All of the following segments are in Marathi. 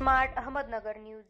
Smart Ahmednagar news.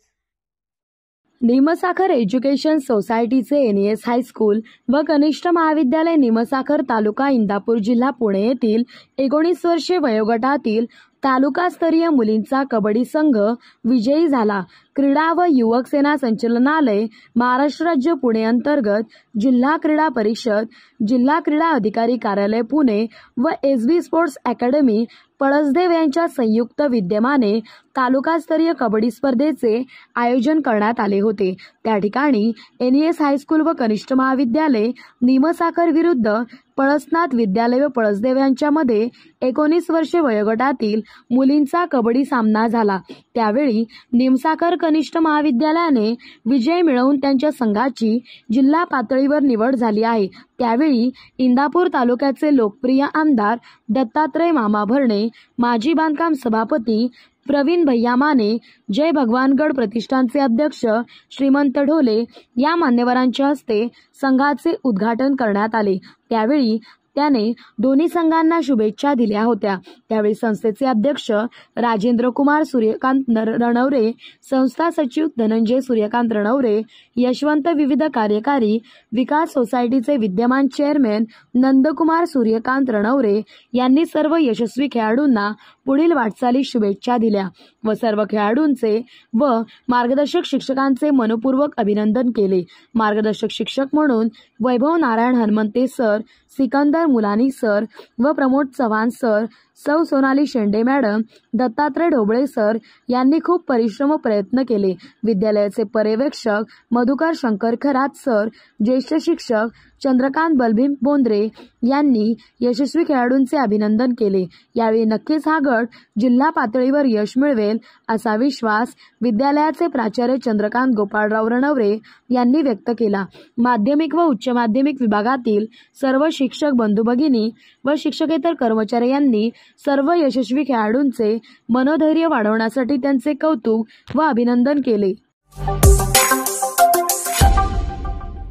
Nimsakhar education सोसायटीचे NES हायस्कूल व कनिष्ठ महाविद्यालय निमसाखर तालुका इंदापूर जिल्हा पुणे येथील 19 वर्षे वयोगटातील तालुकास्तरीय मुलींचा कबड्डी संघ विजयी झाला। क्रीडा व युवक सेना संचालनालय महाराष्ट्र राज्य पुणे अंतर्गत जिल्हा क्रीडा परिषद, जिल्हा क्रीडा अधिकारी कार्यालय पुणे व SB स्पोर्ट्स अकॅडमी पळसदेव यांच्या संयुक्त विद्यमाने तालुकास्तरीय कबड्डी स्पर्धेचे आयोजन करण्यात आले होते। त्या ठिकाणी NES हायस्कूल व कनिष्ठ महाविद्यालय निमसाखर विरुद्ध पळसनाथ विद्यालय व पळसदेव यांच्यामध्ये 19 वर्षे वयोगटातील मुलींचा कबड्डी सामना झाला। त्यावेळी निमसाखर कनिष्ठ महाविद्यालयाने विजय मिळवून त्यांच्या संघाची जिल्हा पातळीवर निवड झाली आहे। त्यावेळी इंदापूर तालुक्याचे लोकप्रिय आमदार दत्तात्रय मामा भरणे, माजी बांधकाम सभापती प्रवीण भैया माने, जय भगवानगड प्रतिष्ठानचे अध्यक्ष श्रीमंत ढोले या मान्यवरांच्या हस्ते संघाचे उद्घाटन करण्यात आले। त्यावेळी त्याने दोन्ही संघांना शुभेच्छा दिल्या होत्या। त्यावेळी संस्थेचे अध्यक्ष राजेंद्र कुमार सूर्यकांत रणवरे, संस्था सचिव धनंजय सूर्यकांत रणवरे, यशवंत विविध कार्यकारी विकास सोसायटीचे विद्यमान चेअरमॅन नंदकुमार सूर्यकांत रणवरे यांनी सर्व यशस्वी खेळाडूंना पुढील वाटचालीस शुभेच्छा दिल्या व सर्व खेळाडूंचे व मार्गदर्शक शिक्षकांचे मनपूर्वक अभिनंदन केले। मार्गदर्शक शिक्षक म्हणून वैभव नारायण हनुमंते सर, सिकंदर मुलानी सर व प्रमोद चव्हाण सर, सौ सोनाली शेंडे मॅडम, दत्तात्रय ढोबळे सर यांनी खूप परिश्रम व प्रयत्न केले। विद्यालयाचे पर्यवेक्षक मधुकर शंकर खरात सर, ज्येष्ठ शिक्षक चंद्रकांत बलभीम बोंद्रे यांनी यशस्वी खेळाडूंचे अभिनंदन केले। यावेळी नक्कीच हा गट जिल्हा पातळीवर यश मिळवेल असा विश्वास विद्यालयाचे प्राचार्य चंद्रकांत गोपाळराव रणवरे यांनी व्यक्त केला। माध्यमिक व उच्च माध्यमिक विभागातील सर्व शिक्षक बंधू भगिनी व शिक्षकेतर कर्मचारी यांनी सर्व यशस्वी खेळाडूंचे मनोधैर्य वाढवण्यासाठी त्यांचे कौतुक व अभिनंदन केले।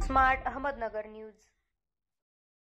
Smart Ahmednagar news.